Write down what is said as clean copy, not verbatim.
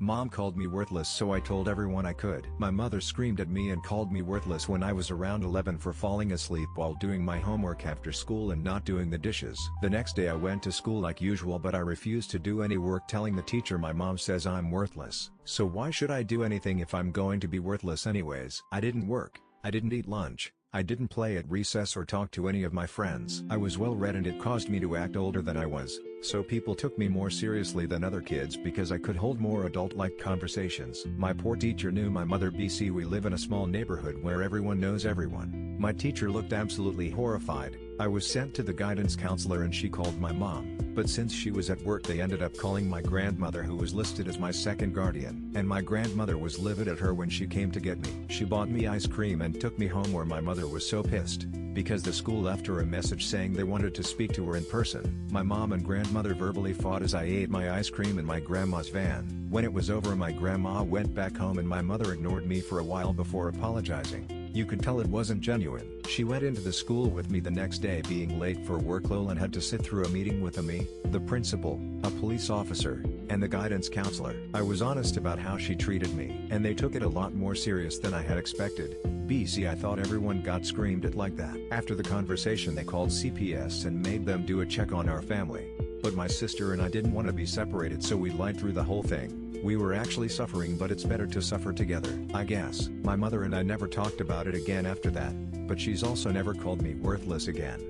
Mom called me worthless, so I told everyone I could. My mother screamed at me and called me worthless when I was around 11 for falling asleep while doing my homework after school and not doing the dishes. The next day I went to school like usual, but I refused to do any work, telling the teacher my mom says I'm worthless. So why should I do anything if I'm going to be worthless anyways? I didn't work, I didn't eat lunch, I didn't play at recess or talk to any of my friends. I was well read and it caused me to act older than I was, so people took me more seriously than other kids because I could hold more adult-like conversations. My poor teacher knew my mother. We live in a small neighborhood where everyone knows everyone. My teacher looked absolutely horrified. I was sent to the guidance counselor and she called my mom, but since she was at work they ended up calling my grandmother, who was listed as my second guardian. And my grandmother was livid at her when she came to get me. She bought me ice cream and took me home, where my mother was so pissed because the school left her a message saying they wanted to speak to her in person. My mom and grandmother verbally fought as I ate my ice cream in my grandma's van. When it was over, my grandma went back home and my mother ignored me for a while before apologizing. You could tell it wasn't genuine. She went into the school with me the next day being late for work. And had to sit through a meeting with me, the principal, a police officer, and the guidance counselor. I was honest about how she treated me, and they took it a lot more serious than I had expected. I thought everyone got screamed at like that. After the conversation they called CPS and made them do a check on our family. But my sister and I didn't want to be separated, so we lied through the whole thing. We were actually suffering, but it's better to suffer together, I guess. My mother and I never talked about it again after that, but she's also never called me worthless again.